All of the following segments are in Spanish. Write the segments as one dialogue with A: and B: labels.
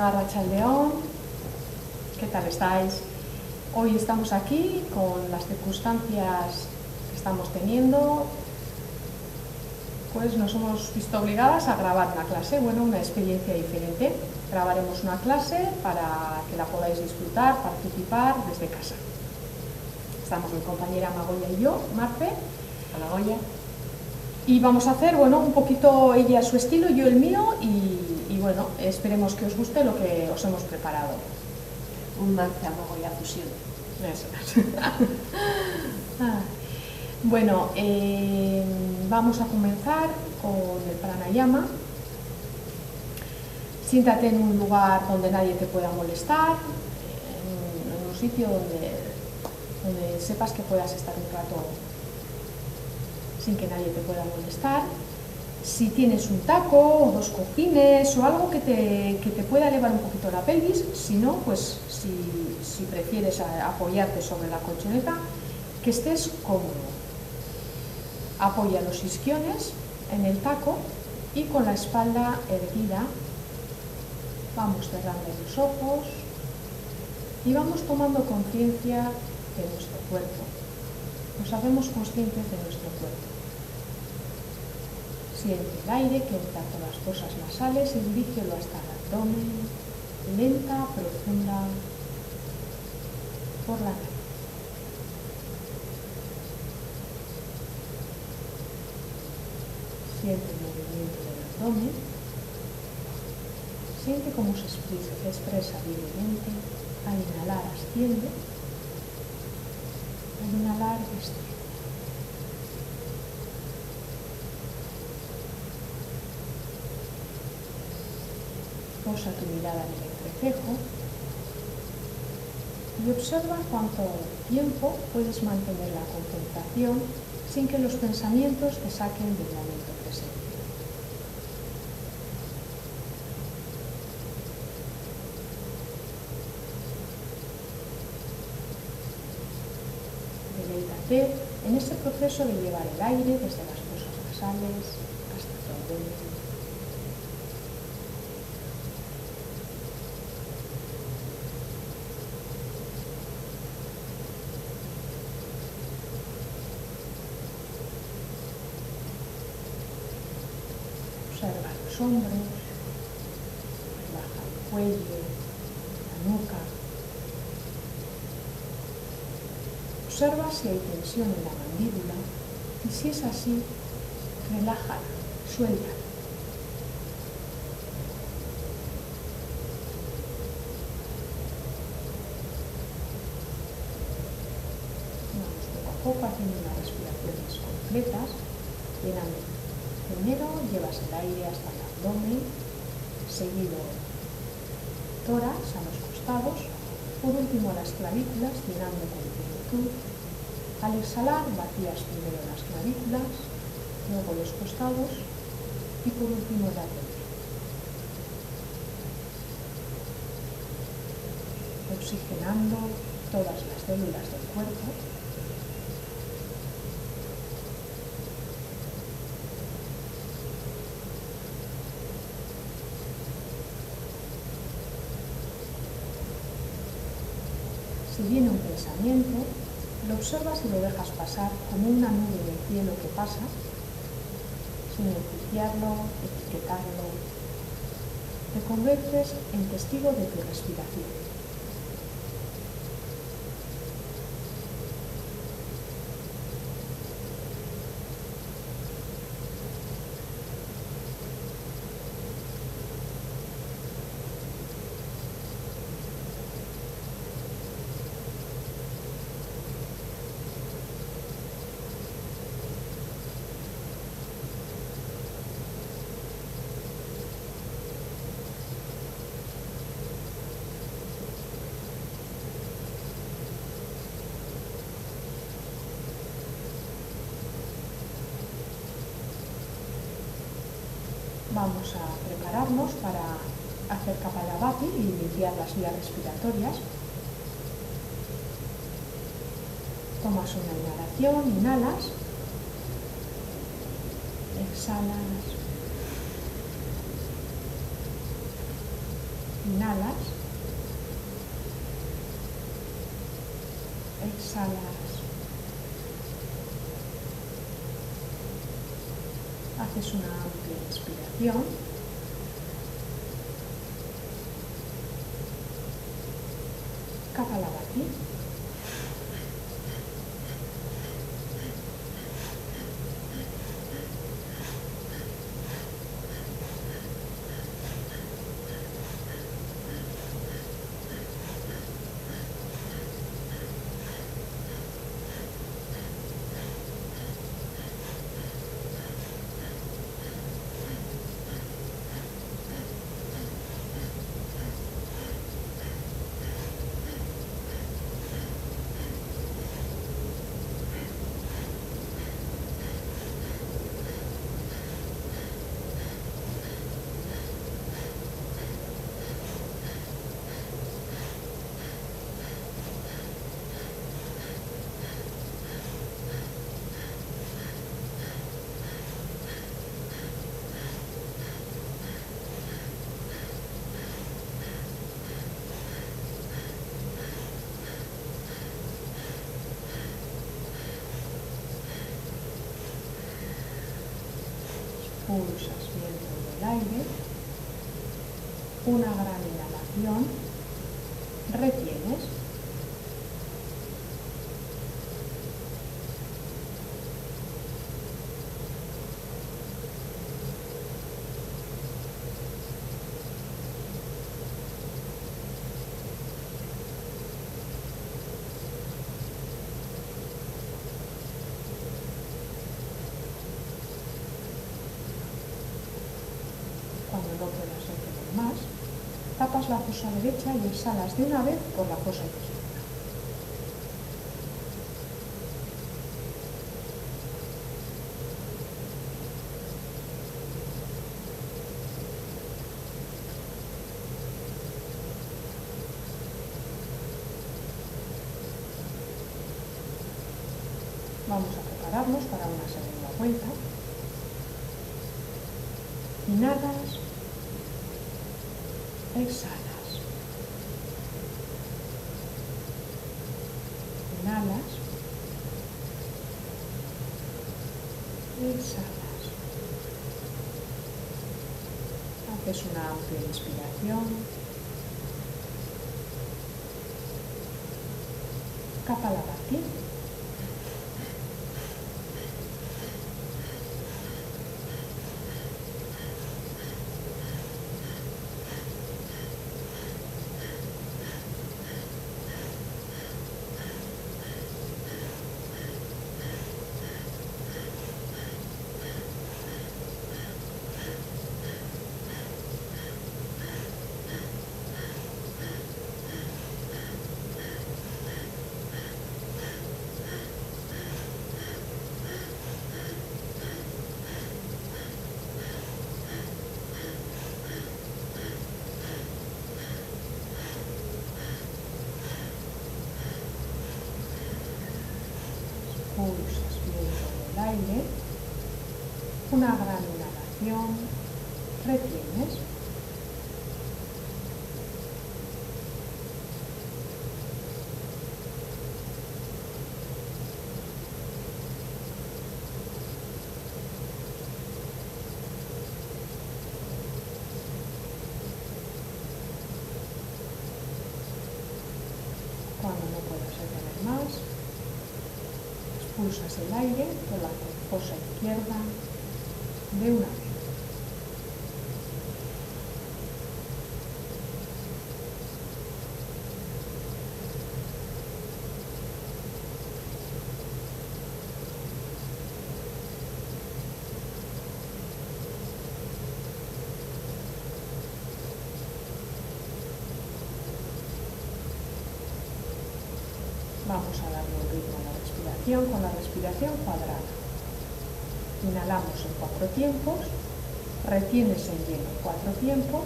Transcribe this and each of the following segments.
A: Bueno, Arratsaldeon, ¿qué tal estáis? Hoy estamos aquí con las circunstancias que estamos teniendo, pues nos hemos visto obligadas a grabar una clase, bueno, una experiencia diferente. Grabaremos una clase para que la podáis disfrutar, participar desde casa. Estamos mi compañera Magoya y yo, Marce.
B: Hola, Goya.
A: Y vamos a hacer, bueno, un poquito ella su estilo, yo el mío, y bueno, esperemos que os guste lo que os hemos preparado.
B: Un Marce Magoya fusión.
A: Eso es. Bueno, vamos a comenzar con el pranayama. Siéntate en un lugar donde nadie te pueda molestar, en un sitio donde sepas que puedas estar un rato sin que nadie te pueda molestar. Si tienes un taco o dos cojines o algo que te pueda elevar un poquito la pelvis, si no, pues si prefieres apoyarte sobre la colchoneta, que estés cómodo. Apoya los isquiones en el taco y con la espalda erguida vamos cerrando los ojos y vamos tomando conciencia de nuestro cuerpo. Nos hacemos conscientes de nuestro cuerpo. Siente el aire que entra por las fosas nasales y dirígelo hasta el abdomen, lenta, profunda, por la nariz. Siente el movimiento del abdomen, siente cómo se expresa libremente. Al inhalar asciende, al inhalar desciende. Posa tu mirada en el entrecejo y observa cuánto tiempo puedes mantener la concentración sin que los pensamientos te saquen del momento presente. Deleítate en este proceso de llevar el aire desde las fosas nasales hasta tu abdomen. Observa los hombros, relaja el cuello, la nuca. Observa si hay tensión en la mandíbula y si es así, relájala, suéltala. Vamos poco a poco haciendo unas respiraciones completas, llenando. Primero llevas el aire hasta el abdomen, seguido tórax a los costados, por último las clavículas, llenando con plenitud. Al exhalar vacías primero las clavículas, luego los costados y por último el abdomen. Oxigenando todas las células del cuerpo. Si viene un pensamiento, lo observas y lo dejas pasar como una nube del cielo que pasa, sin enjuiciarlo, etiquetarlo. Te conviertes en testigo de tu respiración. Vamos a prepararnos para hacer Kapalabhati y limpiar las vías respiratorias. Tomas una inhalación, inhalas, exhalas, Inhalas, exhalas, haces una amplia inspiración, Kapalabhati. Pulsas bien todo el aire, una gran inhalación, retienes, cuando no puedas retener más, tapas la fosa derecha y exhalas de una vez por la fosa izquierda. Vamos a prepararnos para una segunda vuelta. Inhalas, exhalas. Inhalas, exhalas. Haces una amplia inspiración. Kapalabhati. Pulsas bien todo el aire, una gran inhalación, retienes, cuando no puedas retener más, expulsas el aire por la fosa izquierda de una vez. Vamos a darle un ritmo a la respiración con la respiración cuadrada. Inhalamos en 4 tiempos, retienes en lleno 4 tiempos,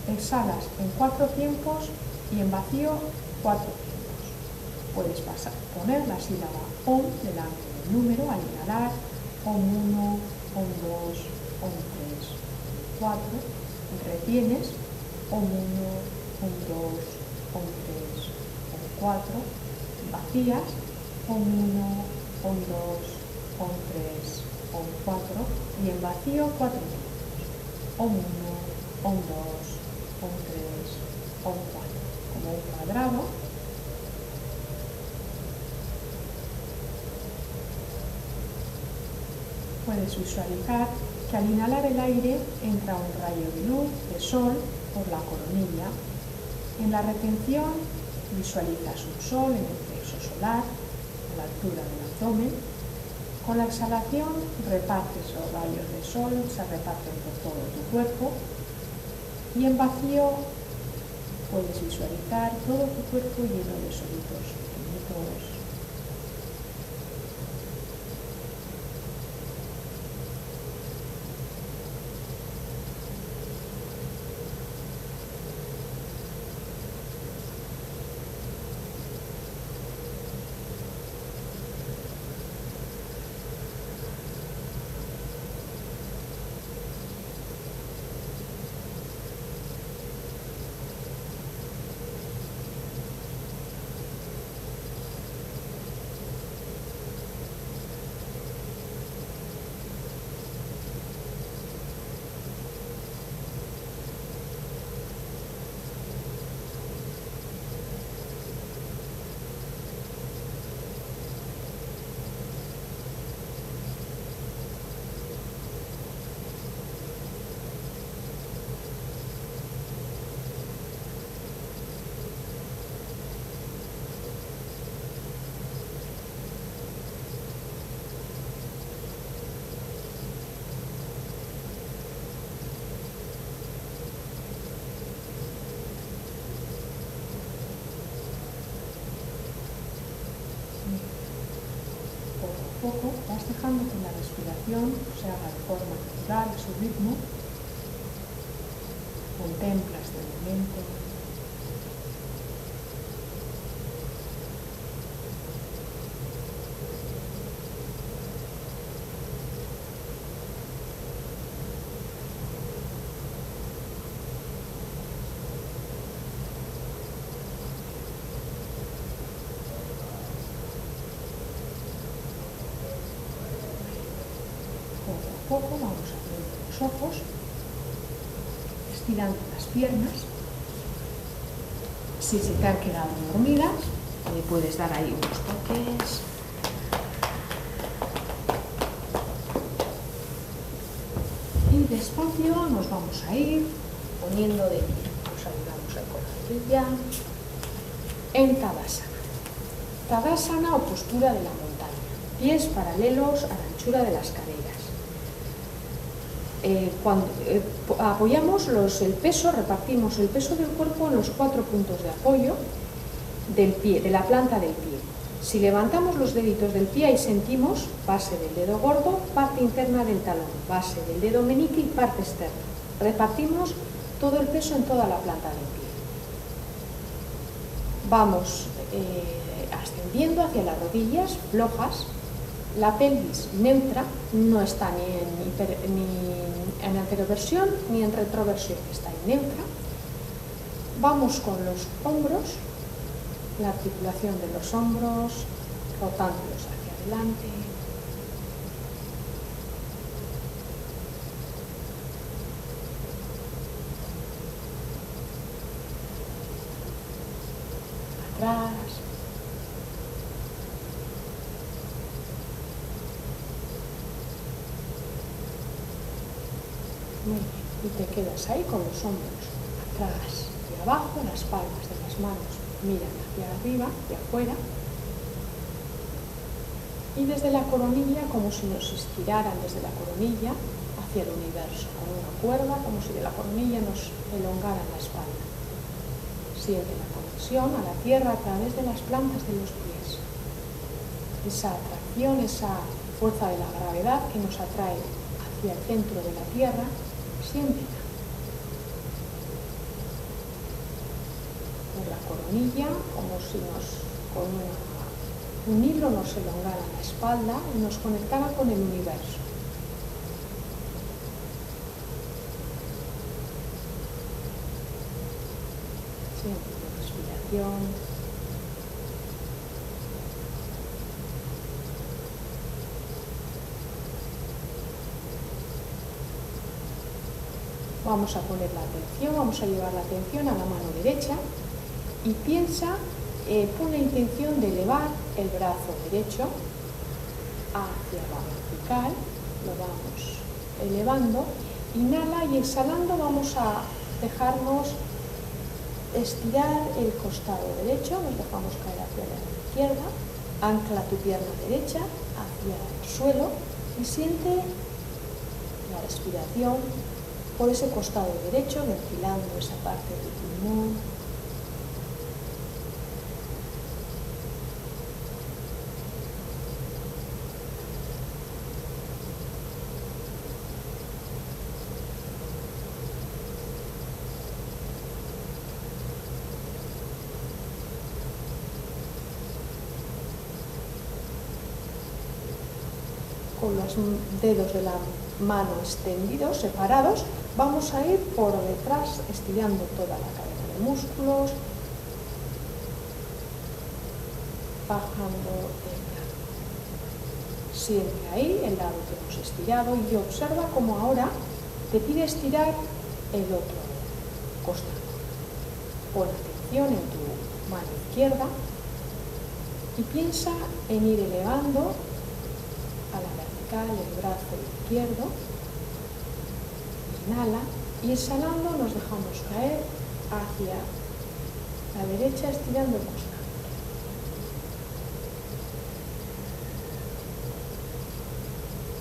A: exhalas en 4 tiempos y en vacío 4 tiempos. Puedes poner la sílaba OM delante del número al inhalar, OM1, OM2, OM3, OM4, retienes OM1, OM2, OM3, OM4, vacías, OM1, OM2, OM3, OM4 y en vacío 4 números, OM1, OM2, OM3, OM4, como un cuadrado. Puedes visualizar que al inhalar el aire entra un rayo de luz de sol por la coronilla. En la retención visualizas un sol en el plexo solar, a la altura del abdomen. Con la exhalación repartes los rayos de sol, se reparten por todo tu cuerpo. Y en vacío puedes visualizar todo tu cuerpo lleno de solitos pequeñitos. Poco vas dejando que la respiración se haga de forma natural, a su ritmo. Contemplas el momento. Poco a poco vamos abriendo los ojos, estirando las piernas. Si se te han quedado dormidas, le puedes dar ahí unos toques. Y despacio nos vamos a ir poniendo de pie. Nos ayudamos el coronilla en Tadasana. Tadasana o postura de la montaña. Pies paralelos a la anchura de las caderas. Cuando apoyamos el peso, repartimos el peso del cuerpo en los 4 puntos de apoyo del pie, de la planta del pie. Si levantamos los deditos del pie, ahí sentimos base del dedo gordo, parte interna del talón, base del dedo meñique y parte externa. Repartimos todo el peso en toda la planta del pie. Vamos ascendiendo hacia las rodillas flojas. La pelvis neutra, no está ni en anteroversión ni en retroversión, está en neutra. Vamos con los hombros, la articulación de los hombros, rotándolos hacia adelante. Atrás. Muy bien. Y te quedas ahí con los hombros atrás y abajo, las palmas de las manos miran hacia arriba y afuera. Y desde la coronilla, como si nos estiraran desde la coronilla hacia el universo, con una cuerda, como si de la coronilla nos elongaran la espalda. Siente la conexión a la tierra a través de las plantas de los pies. Esa atracción, esa fuerza de la gravedad que nos atrae hacia el centro de la tierra, siéntela. Por la coronilla, como si con un hilo nos elongara la espalda y nos conectara con el universo. Siente tu respiración. Vamos a poner la atención, vamos a llevar la atención a la mano derecha y piensa, pon la intención de elevar el brazo derecho hacia la vertical, lo vamos elevando, inhala y exhalando vamos a dejarnos estirar el costado derecho, nos dejamos caer hacia la izquierda, ancla tu pierna derecha hacia el suelo y siente la respiración por ese costado derecho, ventilando esa parte del pulmón. Con los dedos de la mano extendidos, separados, vamos a ir por detrás, estirando toda la cadena de músculos, bajando el lado. Siempre ahí, el lado que hemos estirado, y observa cómo ahora te pide estirar el otro costado. Pon atención en tu mano izquierda y piensa en ir elevando a la vertical el brazo izquierdo. Inhala y exhalando nos dejamos caer hacia la derecha estirando el costado.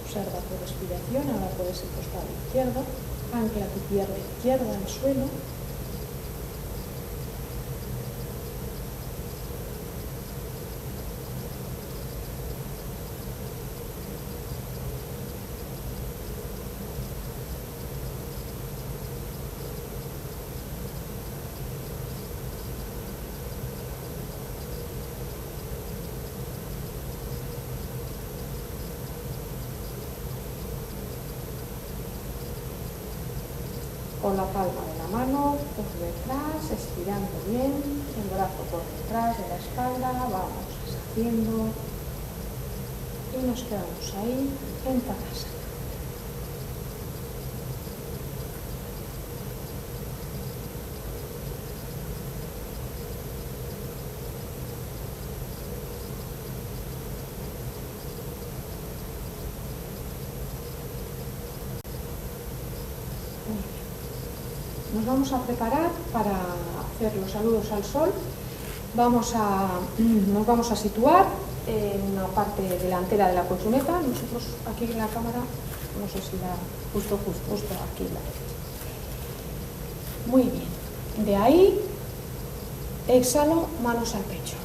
A: Observa tu respiración, ahora por ese costado izquierdo, ancla tu pierna izquierda al suelo. Con la palma de la mano por detrás, estirando bien, el brazo por detrás de la espalda, vamos deshaciendo y nos quedamos ahí en Tadasana. Nos vamos a preparar para hacer los saludos al sol. Nos vamos a situar en la parte delantera de la colchoneta. Nosotros aquí en la cámara, no sé si la justo aquí la derecha. Muy bien. De ahí exhalo, manos al pecho.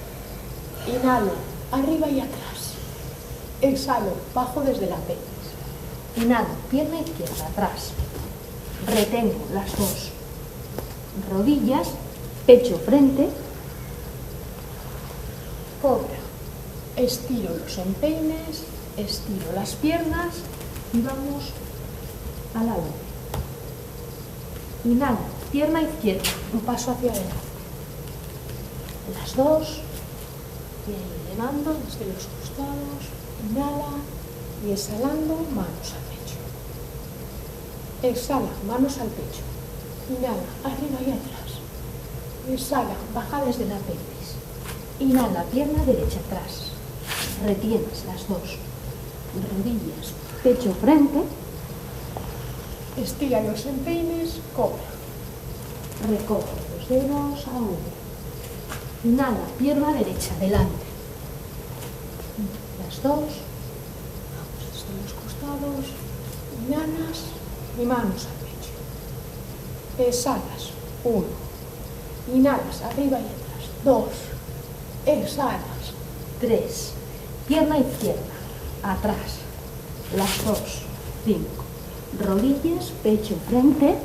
A: Inhalo, arriba y atrás. Exhalo, bajo desde la pelvis. Inhalo, pierna izquierda atrás. Retengo las dos rodillas, pecho frente, cobra, estiro los empeines, estiro las piernas y vamos a la 1. Inhala, pierna izquierda, un paso hacia adelante. Las dos, y elevando desde los costados, inhala y exhalando, manos al pecho. Exhala, manos al pecho. Inhala, arriba y atrás. Exhala, baja desde la pelvis. Inhala, pierna derecha atrás. Retienes las dos rodillas, pecho frente. Estira los empeines, cobra. Recoge los dedos a 1. Inhala, pierna derecha, delante. Las dos. Vamos desde los costados. Inhalas y manos al pecho. Exhalas, 1. Inhalas, arriba y atrás, 2. Exhalas, 3. Pierna izquierda, atrás, las dos, 5. Rodillas, pecho frente,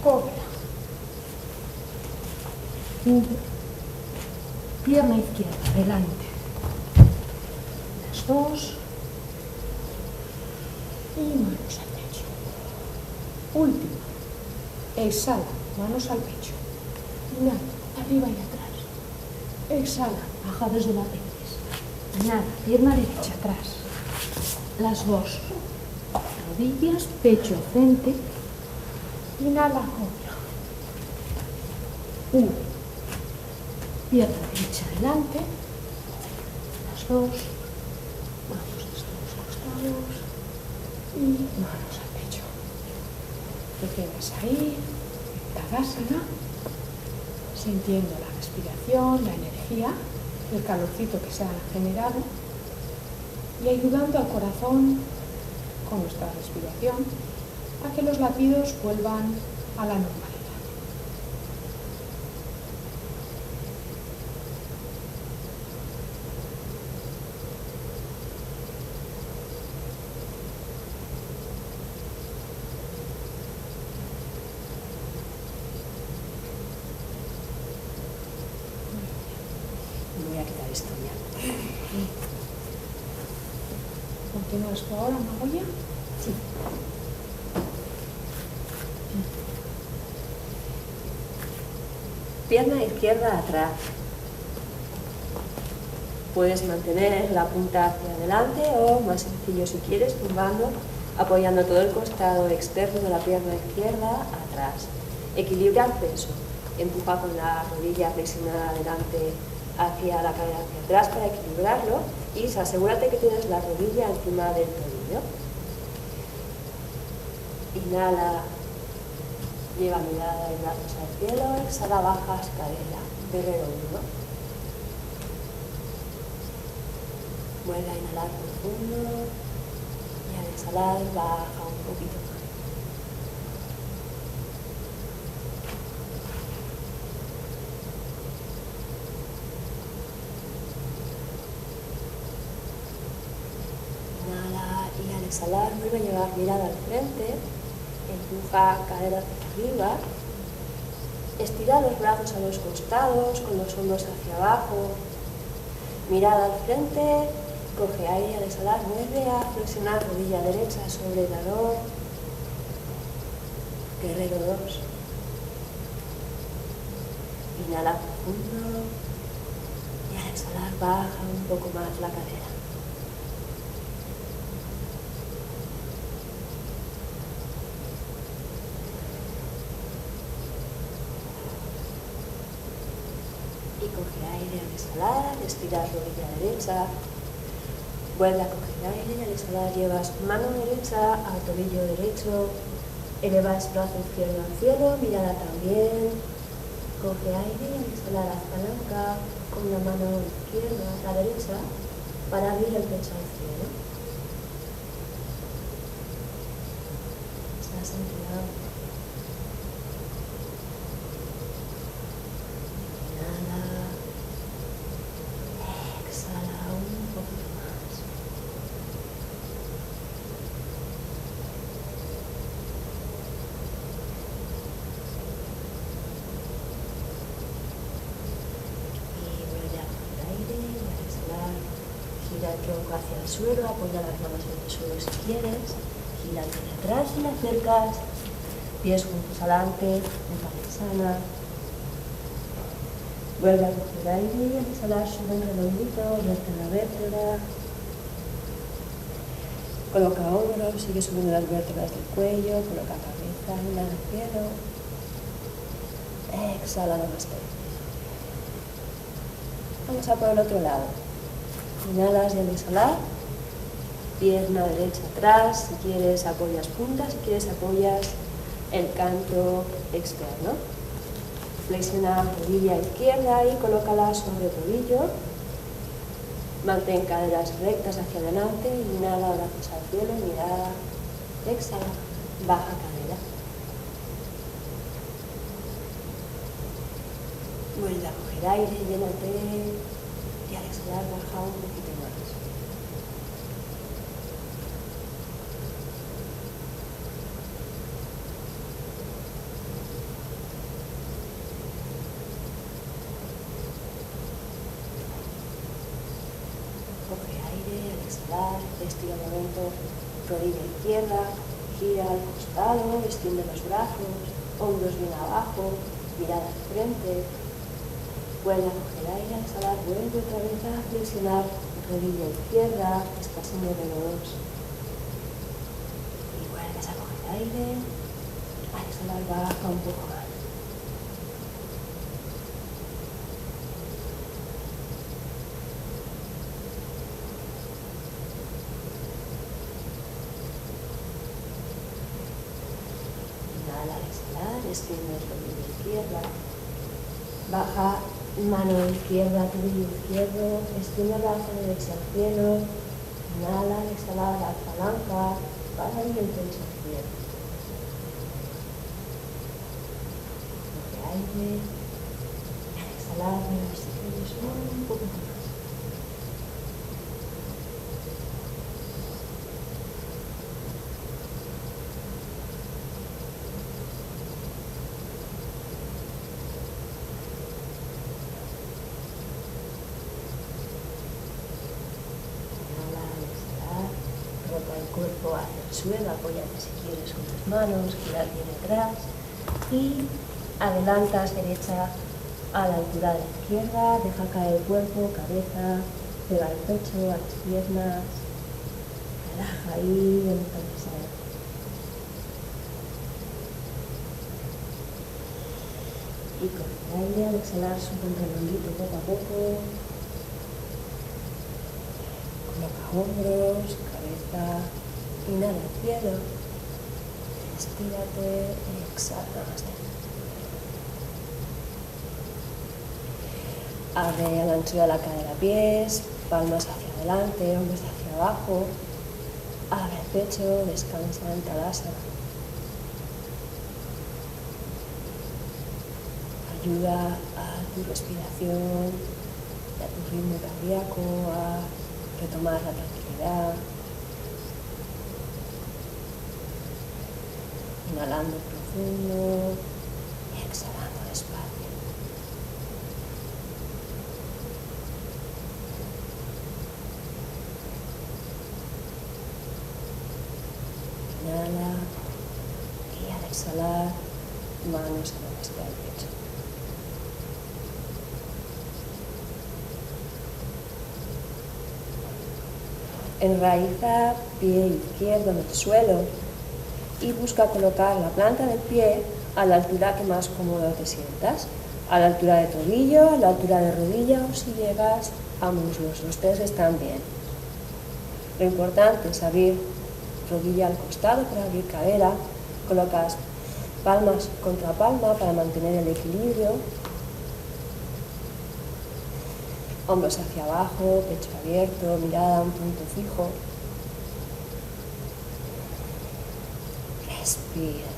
A: cobra. 1. Pierna izquierda, delante, las dos y manos al pecho. Última. Exhala, manos al pecho. Inhala, arriba y atrás. Exhala, baja desde la pelvis. Inhala, pierna derecha atrás. Las dos. Rodillas, pecho, frente. Inhala, hombro. 1. Pierna derecha adelante. Las dos. Vamos desde los costados. Y manos al pecho. Te quedas ahí, en Tadasana, sintiendo la respiración, la energía, el calorcito que se ha generado y ayudando al corazón con nuestra respiración a que los latidos vuelvan a la normalidad.
B: Voy a quitar esto ya.
A: ¿Continúas tú ahora, Magoya?
B: Sí. Pierna izquierda atrás. Puedes mantener la punta hacia adelante o, más sencillo si quieres, tumbando, apoyando todo el costado externo de la pierna izquierda atrás. Equilibra el peso. Empuja con la rodilla flexionada adelante hacia la cadera hacia atrás para equilibrarlo y asegúrate que tienes la rodilla encima del tobillo. Inhala, lleva mirada y brazos al cielo, exhala, bajas cadera, guerrero 1. Vuelve a inhalar profundo y al exhalar baja un poquito más. Inhala y al exhalar vuelve a llevar mirada al frente, empuja cadera hacia arriba, estira los brazos a los costados con los hombros hacia abajo, mirada al frente, coge aire al exhalar, vuelve a flexionar rodilla derecha sobre talón, guerrero 2. Inhala profundo y al exhalar baja un poco más la cadera. Y coge aire al exhalar, estiras rodilla derecha, vuelve a coger aire y al exhalar llevas mano derecha al tobillo derecho, elevas brazo izquierdo al cielo, mirada también, coge aire y al exhalar haz palanca con la mano izquierda a la derecha para abrir el pecho al cielo. Estás enfriando. Exhala un poquito más. Y vuelve a coger aire y al exhalar gira el tronco hacia el suelo, apoya las manos en el suelo si quieres, gira hacia atrás y la acercas, pies juntos adelante, en Tadasana. Vuelve a coger aire y al exhalar sube un redondito, vértebra a vértebra. Coloca hombros, sigue subiendo las vértebras del cuello, coloca cabeza, inhala al cielo. Exhala, namaste. Vamos a por el otro lado. Inhalas y al exhalar, pierna derecha atrás, si quieres apoyas puntas, si quieres apoyas el canto externo. Flexiona rodilla izquierda y colócala sobre tobillo. Mantén caderas rectas hacia adelante, inhala, brazos al cielo, mirada, exhala, baja cadera. Vuelve a coger aire, llénate y al exhalar baja un poquito más. Coge aire al exhalar, estira un momento, rodilla izquierda, gira al costado, extiende los brazos, hombros bien abajo, mirada al frente. Vuelve a coger aire, al exhalar, vuelve otra vez a flexionar rodilla izquierda, estás en R2. Y vuelves a coger aire, al exhalar baja un poco más. Inhala al exhalar, extiende rodilla izquierda. Baja mano izquierda, tobillo izquierdo, extiende el brazo derecho al cielo, inhala, al exhalar, la palanca, para y el pecho al cielo. Coge aire, al exhalar, mira si quieres un poco más. El cuerpo hacia el suelo, apóyate si quieres unas manos, girar bien atrás y adelantas derecha a la altura de la izquierda, deja caer el cuerpo, cabeza, pega el pecho a las piernas, relaja ahí donde puedes ser. Y con el aire al exhalar sube el redondito poco a poco, coloca hombros, cabeza, inhala al cielo, estírate y exhala. Abre a la anchura de la cadera pies, palmas hacia adelante, hombros hacia abajo, abre el pecho, descansa en Tadasana. Ayuda a tu respiración y a tu ritmo cardíaco a retomar la tranquilidad. Inhalando profundo y exhalando despacio. Inhala y al exhalar, manos a donde está el pecho. Enraiza pie izquierdo en el suelo y busca colocar la planta del pie a la altura que más cómodo te sientas, a la altura de tobillo, a la altura de rodilla o si llegas a muslos, los tres están bien. Lo importante es abrir rodilla al costado para abrir cadera, colocas palmas contra palma para mantener el equilibrio, hombros hacia abajo, pecho abierto, mirada a un punto fijo. Respira.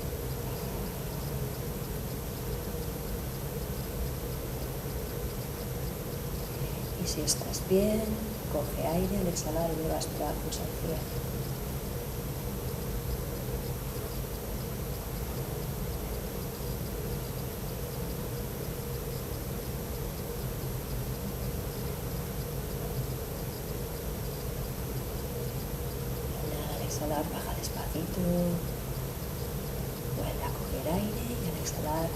B: Y si estás bien, coge aire al exhalar y llevas brazos al cielo. Exhalar, baja despacito, vuelve a coger aire y al exhalar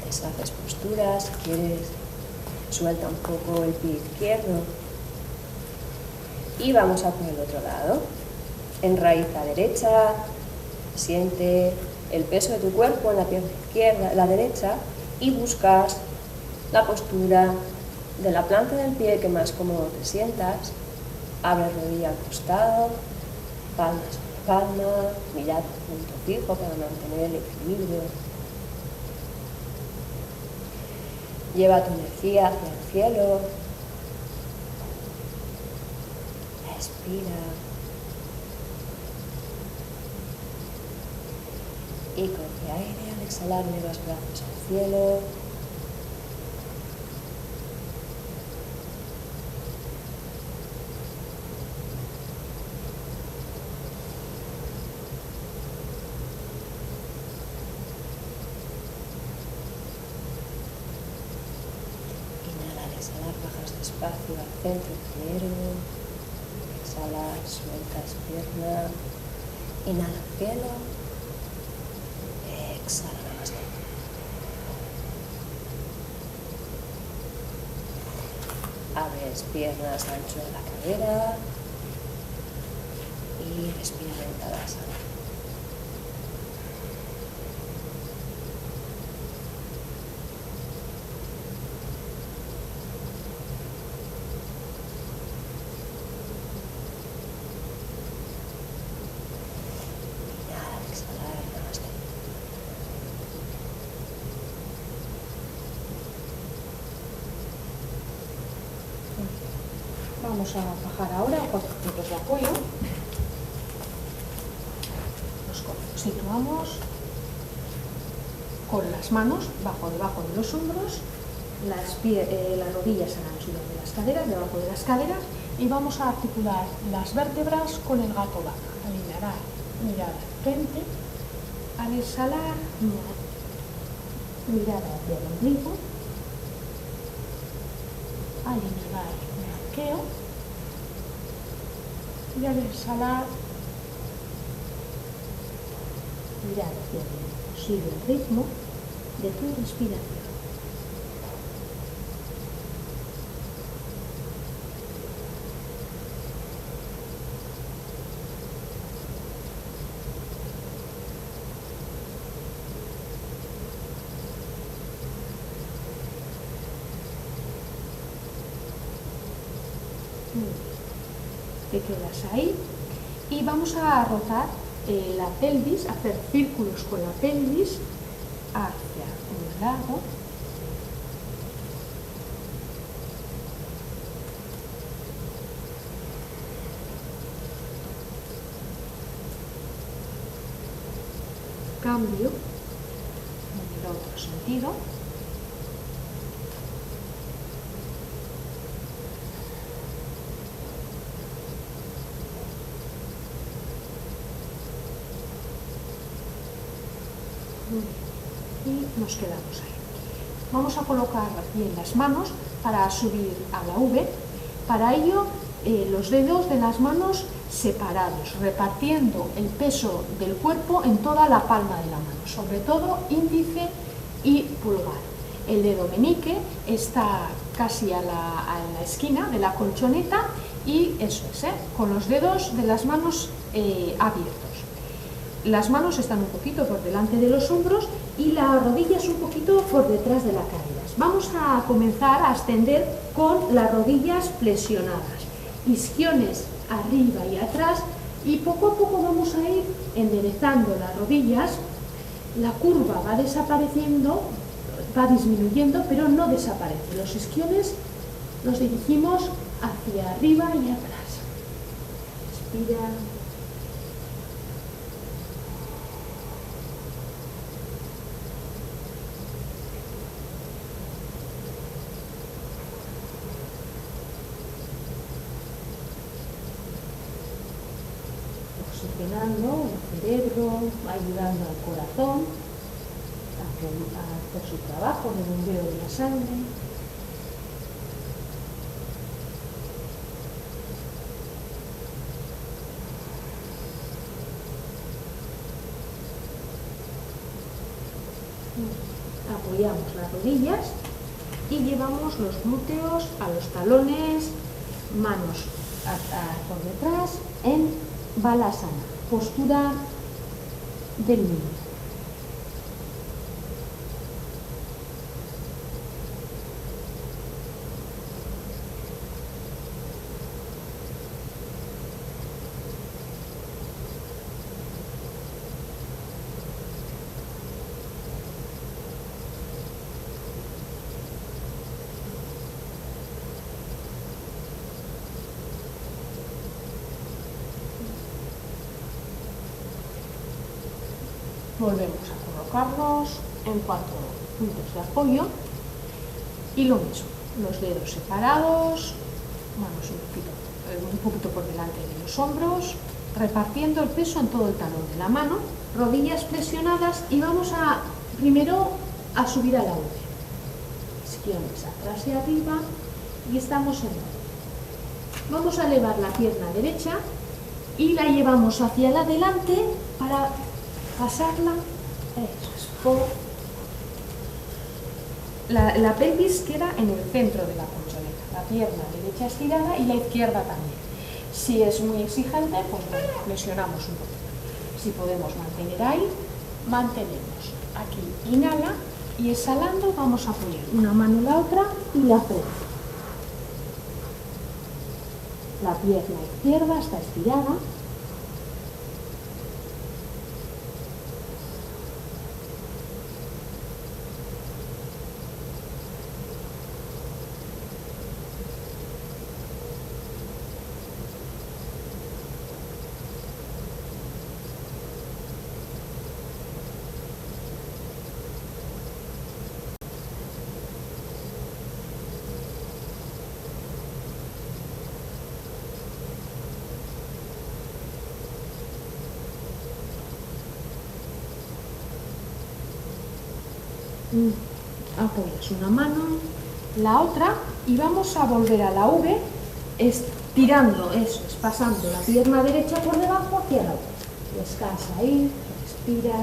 B: deshaces posturas, si quieres suelta un poco el pie izquierdo y vamos a por el otro lado. Enraiza derecha, siente el peso de tu cuerpo en la pierna izquierda, la derecha y buscas la postura de la planta del pie que más cómodo te sientas, abre rodilla al costado, palmas sobre palma, mirada a punto fijo para mantener el equilibrio. Lleva tu energía hacia el cielo. Respira. Y coge aire al exhalar, llevas brazos al cielo. Exhalar, bajas despacio al centro primero, exhalar, sueltas pierna, inhala al cielo, exhala namaste. Abres piernas ancho de la cadera y respira en Tadasana.
A: Vamos a bajar ahora a 4 puntos de apoyo. Nos situamos con las manos debajo de los hombros, las rodillas a la anchura de las caderas, debajo de las caderas, y vamos a articular las vértebras con el gato vaca. Al inhalar, mirada al frente. Al exhalar, mirada hacia el ombligo. Al inhalar, me arqueo. Y al exhalar, mirar hacia adentro. Sigue el ritmo de tu respiración. Te quedas ahí y vamos a rotar la pelvis, hacer círculos con la pelvis hacia un lado, cambio en el otro sentido. Y nos quedamos ahí. Vamos a colocar bien las manos para subir a la V. Para ello, los dedos de las manos separados, repartiendo el peso del cuerpo en toda la palma de la mano, sobre todo índice y pulgar. El dedo meñique está casi a la esquina de la colchoneta y eso es, con los dedos de las manos abiertos. Las manos están un poquito por delante de los hombros y las rodillas un poquito por detrás de las caderas. Vamos a comenzar a ascender con las rodillas flexionadas, isquiones arriba y atrás, y poco a poco vamos a ir enderezando las rodillas. La curva va desapareciendo, va disminuyendo, pero no desaparece. Los isquiones los dirigimos hacia arriba y atrás. Respira. Oxigenando el cerebro, ayudando al corazón a hacer su trabajo de bombeo de la sangre. Apoyamos las rodillas y llevamos los glúteos a los talones, manos por detrás en Balasana, postura del niño. Volvemos a colocarnos en 4 puntos de apoyo y lo mismo, los dedos separados, manos un poquito por delante de los hombros, repartiendo el peso en todo el talón de la mano, rodillas flexionadas, y vamos primero a subir a la V. Isquiones atrás y arriba, y estamos en V. Vamos a elevar la pierna derecha y la llevamos hacia adelante para pasarla. Eso es. La pelvis queda en el centro de la colchoneta. la pierna derecha estirada y la izquierda también. Si es muy exigente, pues bueno, flexionamos un poquito. Si podemos mantener ahí, mantenemos. Aquí inhala y exhalando vamos a apoyar una mano en la otra y la frente. La pierna izquierda está estirada. Apoyas una mano, la otra y vamos a volver a la V estirando, eso es, pasando la pierna derecha por debajo hacia la otra. Descansa ahí, respira.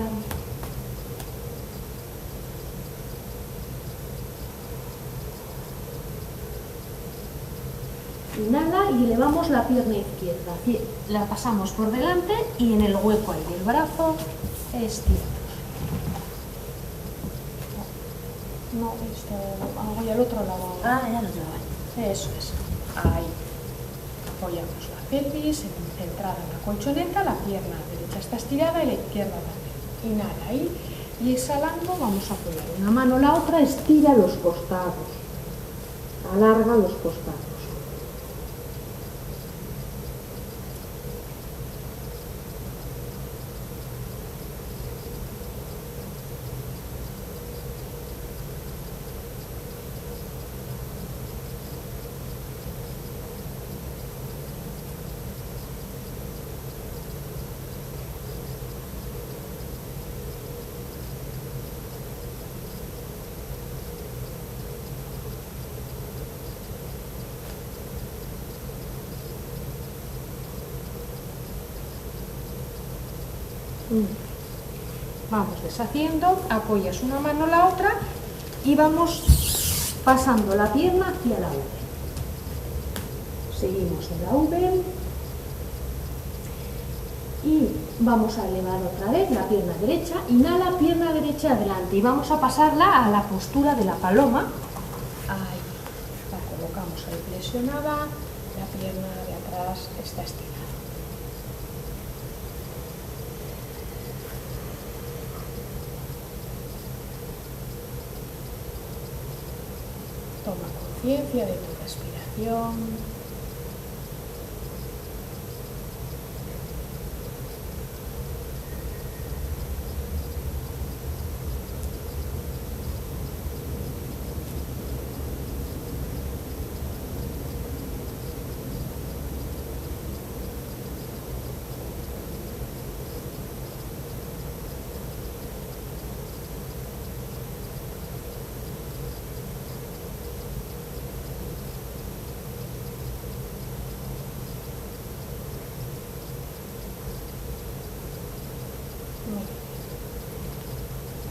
A: Inhala y elevamos la pierna izquierda, la pasamos por delante y en el hueco ahí del brazo estiramos. No, esto voy al otro lado.
B: Ah, ya lo tengo.
A: Eso es. Ahí. Apoyamos la pelvis, centrada en la colchoneta, la pierna derecha está estirada y la izquierda también. Inhala ahí y exhalando vamos a apoyar una mano, la otra estira los costados. Alarga los costados. Vamos deshaciendo, apoyas una mano la otra y vamos pasando la pierna hacia la V. Seguimos en la V y vamos a elevar otra vez la pierna derecha, inhala, pierna derecha adelante y vamos a pasarla a la postura de la paloma. Ahí, la colocamos ahí flexionada, la pierna de atrás está estirada. Toma conciencia de tu respiración.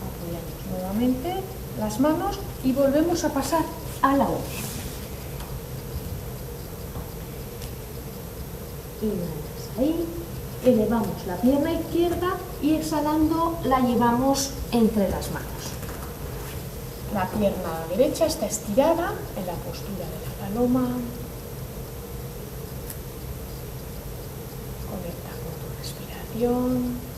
A: Apoyamos nuevamente las manos y volvemos a pasar a la otra. Inhalas ahí, elevamos la pierna izquierda y exhalando la llevamos entre las manos. La pierna derecha está estirada en la postura de la paloma. Conecta con tu respiración.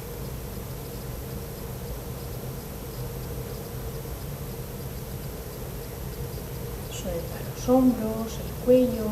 A: Suelta los hombros, el cuello.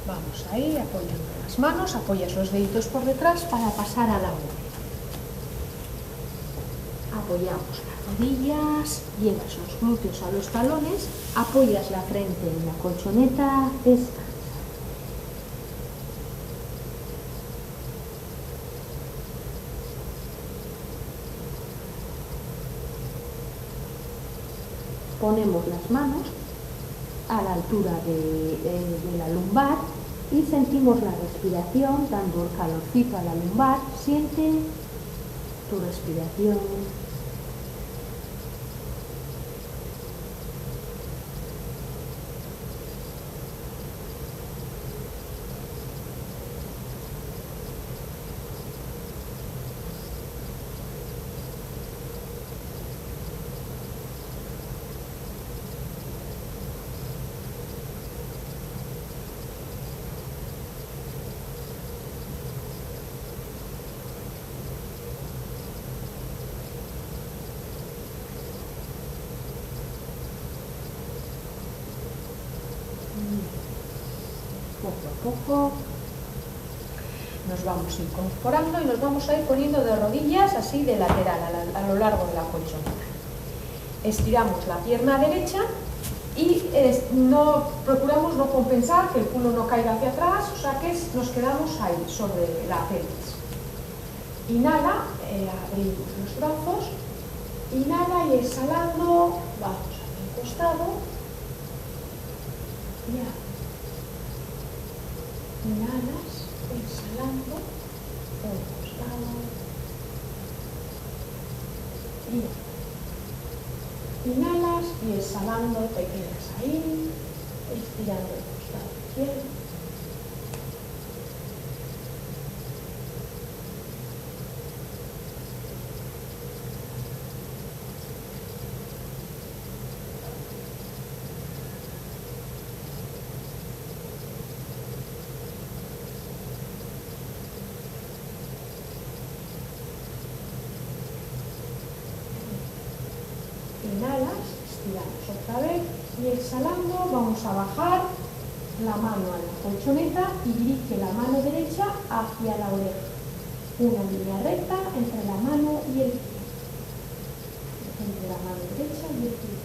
A: Vamos ahí, apoyando las manos, apoyas los deditos por detrás para pasar a la V. Apoyamos las rodillas, llevas los glúteos a los talones, apoyas la frente en la colchoneta, descansa. Ponemos las manos a la altura de la lumbar y sentimos la respiración, dando el calorcito a la lumbar. Siente tu respiración. Poco a poco nos vamos incorporando y nos vamos a ir poniendo de rodillas así de lateral a lo largo de la colchoneta. Estiramos la pierna derecha y procuramos no compensar, que el culo no caiga hacia atrás, o sea que nos quedamos ahí sobre la pelvis. Inhala, abrimos los brazos, inhala y exhalando, vamos hacia el costado. Ya. Inhalas, exhalando, por el costado. Inhalas y exhalando, te quedas ahí, estirando el costado izquierdo. Inhalas, estiramos otra vez y exhalando vamos a bajar la mano a la colchoneta y dirige la mano derecha hacia la oreja. Una línea recta entre la mano y el pie. Entre la mano derecha y el pie.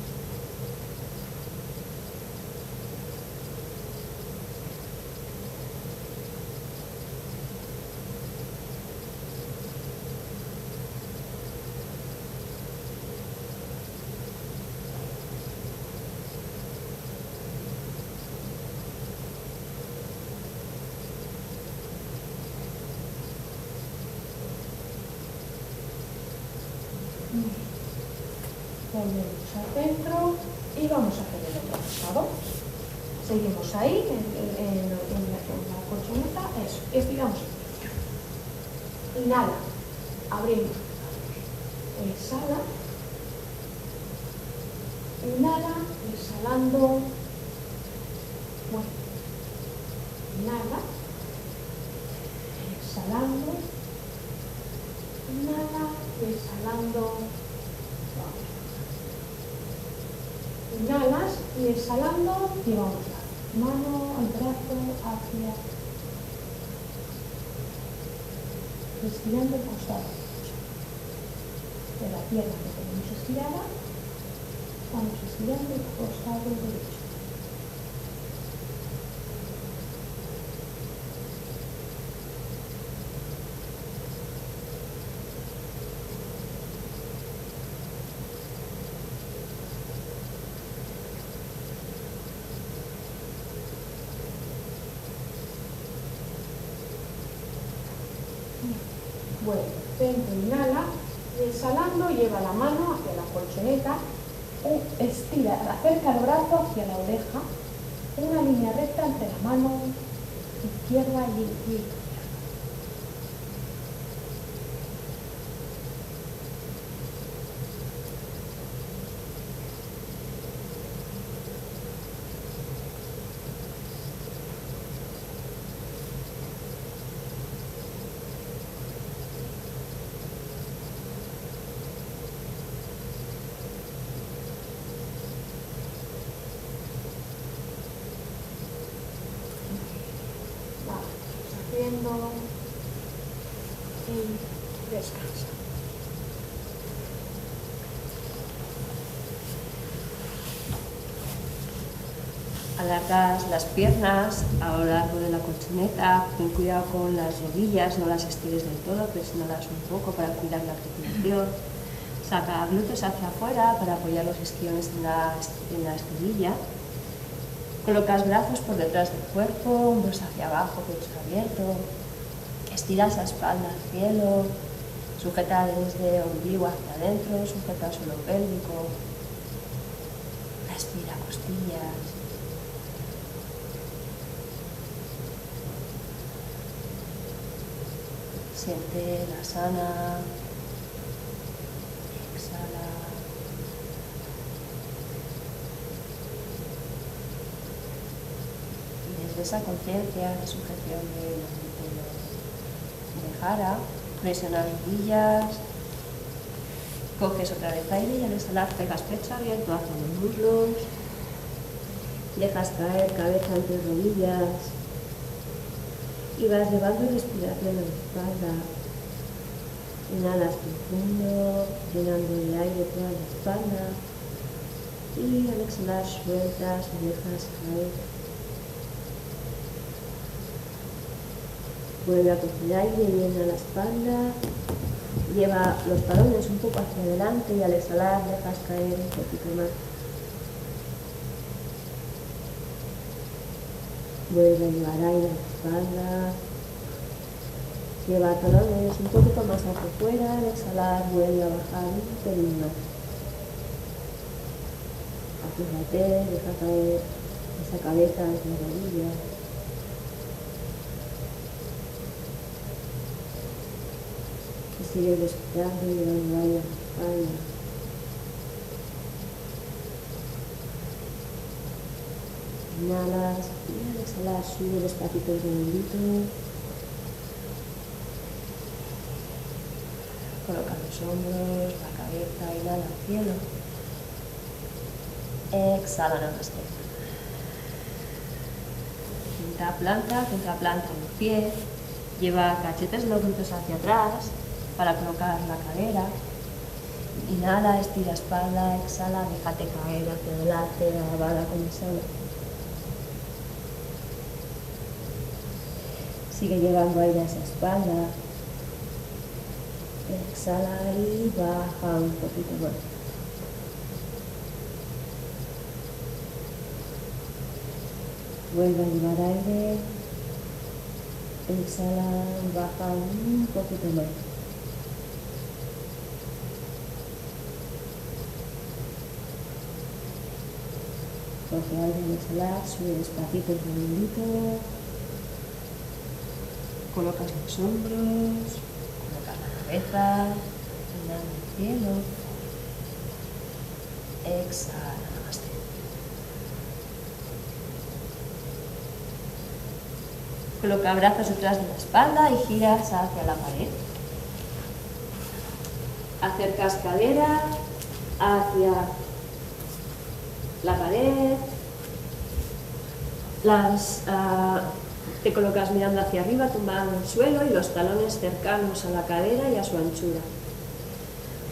A: Volvemos al centro y vamos a hacer el otro costado. Seguimos ahí en la colchoneta, eso, estiramos. Inhala, abrimos. Exhala. Inhala, exhalando. Bueno. Inhala, exhalando. Inhala, exhalando. Inhalas y exhalando y vamos a mano, el brazo hacia, estirando el costado de la pierna que tenemos estirada, vamos estirando el costado derecho. Bueno, centro, inhala y exhalando lleva la mano hacia la colchoneta, estira, acerca el brazo hacia la oreja, una línea recta entre la mano izquierda y el pie.
B: moviendo y descansa. Alargas las piernas a lo largo de la colchoneta, ten cuidado con las rodillas, no las estires del todo, presiónalas un poco para cuidar la articulación. Saca glúteos hacia afuera para apoyar los isquiones en la espinilla. Colocas brazos por detrás del cuerpo, hombros hacia abajo, pecho abierto. Estiras la espalda al cielo, sujeta desde ombligo hacia adentro, sujeta el suelo pélvico. Respira costillas. Siente la sana. Exhala. Y desde esa conciencia de sujeción de jara, presiona rodillas, coges otra vez aire y al exhalar pegas pecho abierto hacia los muslos, dejas caer cabeza entre rodillas y vas llevando respiración a la espalda. Inhalas profundo, llenando de aire toda la espalda y al exhalar sueltas y dejas caer. Vuelve a coger aire y llena la espalda. Lleva los talones un poco hacia adelante y al exhalar dejas caer un poquito más. Vuelve a llevar aire a la espalda. Lleva talones un poquito más hacia afuera. Al exhalar vuelve a bajar un pelín más. Afíjate, deja caer esa cabeza entre las rodillas. Sigue respirando y llevando aire a la espalda. Inhalas y al exhalar sube despacito el redondito. Coloca los hombros, la cabeza, inhala al cielo. Exhala, namaste. Centra planta el pie. Lleva cachetes de los glúteos hacia atrás para colocar la cadera. Inhala, estira espalda, exhala, déjate caer hacia adelante, alabada como sola. Sigue llevando aire a esa espalda. Exhala y baja un poquito más. Vuelve a llevar aire. Exhala y baja un poquito más. Coge aire al exhalar, sube despacito el redondito. Colocas los hombros, colocas la cabeza, inhala al cielo. Exhala, namaste. Coloca brazos detrás de la espalda y giras hacia la pared. Acercas cadera hacia la pared. Te colocas mirando hacia arriba, tumbado en el suelo y los talones cercanos a la cadera y a su anchura.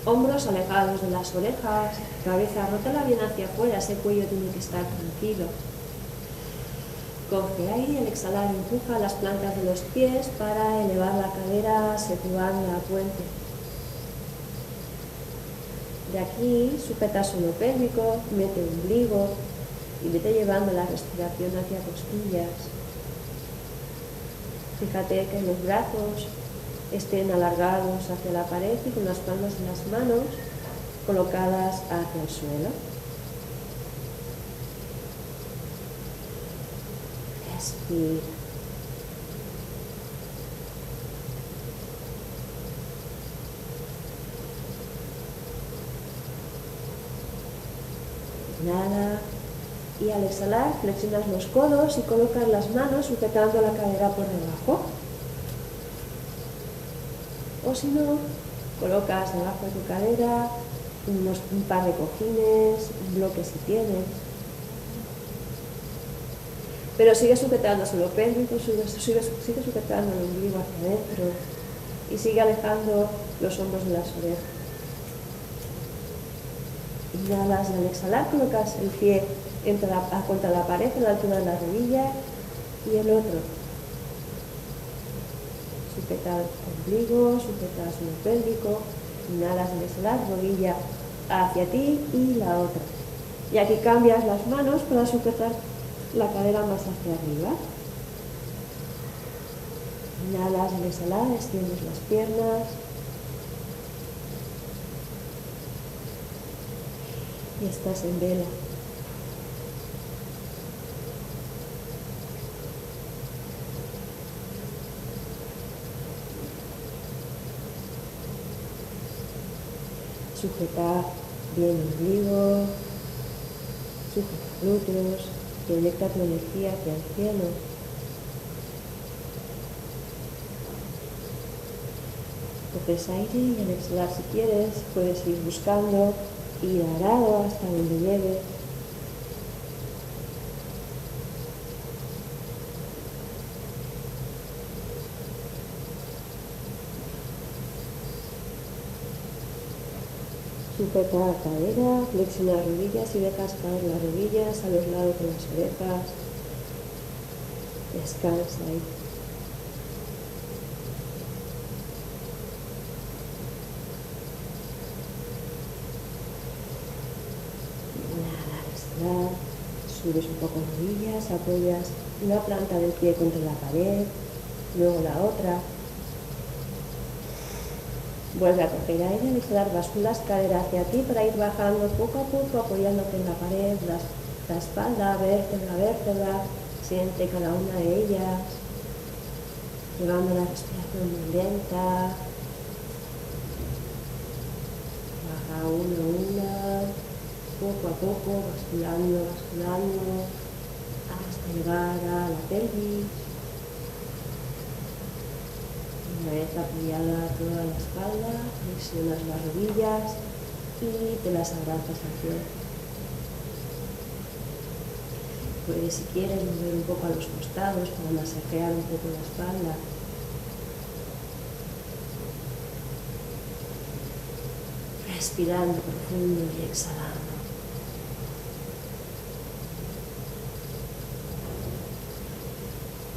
B: Hombros alejados de las orejas, cabeza rótala bien hacia afuera, ese cuello tiene que estar tranquilo. Coge aire y al exhalar empuja las plantas de los pies para elevar la cadera situando la puente. De aquí sujeta suelo pélvico, mete ombligo y vete llevando la respiración hacia costillas. Fíjate que los brazos estén alargados hacia la pared y con las palmas de las manos colocadas hacia el suelo. Respira. Inhala y al exhalar flexionas los codos y colocas las manos sujetando la cadera por debajo. O si no, colocas debajo de tu cadera un par de cojines, un bloque si tienes. Pero sigue sujetando solo pélvico, sigue sujetando el ombligo hacia adentro y sigue alejando los hombros de las orejas. Inhalas y al exhalar colocas el pie contra la pared a la altura de la rodilla y el otro. Sujeta el ombligo, sujeta el suelo pélvico, inhalas y al exhalar, rodilla hacia ti y la otra. Y aquí cambias las manos para sujetar la cadera más hacia arriba. Inhalas y al exhalar, extiendes las piernas. Y estás en vela. Sujeta bien el ombligo, sujeta glúteos, proyecta tu energía hacia el cielo. Coges aire y al exhalar, si quieres, puedes ir buscando ir arado hasta donde llegue. Sujeta la cadera, flexiona las rodillas y dejas caer las rodillas a los lados de las orejas. Descansa ahí. Subes un poco las rodillas, apoyas una planta del pie contra la pared, luego la otra. Vuelve a coger aire, al exhalar basculas cadera hacia ti para ir bajando poco a poco, apoyándote en la pared, la espalda, vértebra a vértebra, siente cada una de ellas, llevando la respiración muy lenta. Baja una a una, poco a poco, basculando, hasta llegar a la pelvis. Una vez apoyada toda la espalda, flexionas las rodillas y te las abrazas al cielo. Puedes, si quieres, mover un poco a los costados para masajear un poco la espalda. Respirando profundo y exhalando.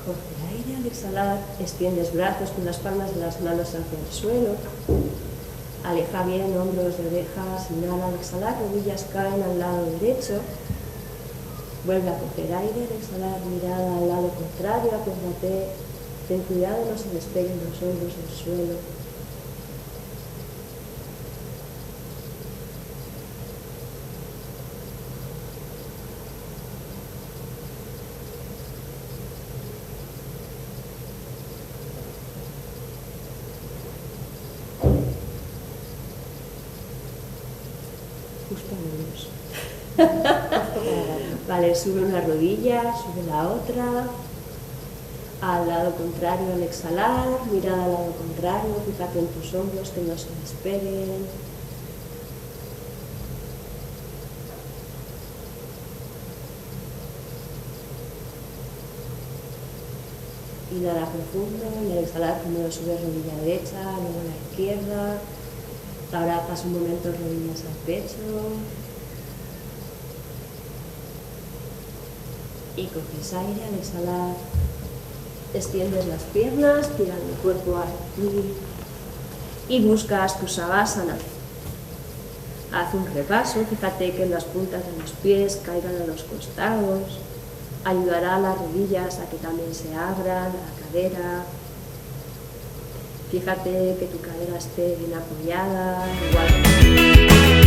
B: Coge el aire, al exhalar, extiendes brazos con las palmas de las manos hacia el suelo. Aleja bien hombros de orejas, inhala, al exhalar, rodillas caen al lado derecho. Vuelve a coger aire, al exhalar, mirada al lado contrario, acuérdate, ten cuidado, no se despeguen los hombros del suelo. Vale, sube una rodilla, sube la otra, al lado contrario al exhalar, mirada al lado contrario, fíjate en tus hombros que no se despeguen. Inhala profundo y al exhalar primero sube rodilla derecha, luego la izquierda. Ahora pasa un momento rodillas al pecho. Y coges aire, al exhalar extiendes las piernas, tiras el cuerpo hacia ti y buscas tu savasana. Haz un repaso, fíjate que las puntas de los pies caigan a los costados, ayudará a las rodillas a que también se abran, la cadera. Fíjate que tu cadera esté bien apoyada, igual.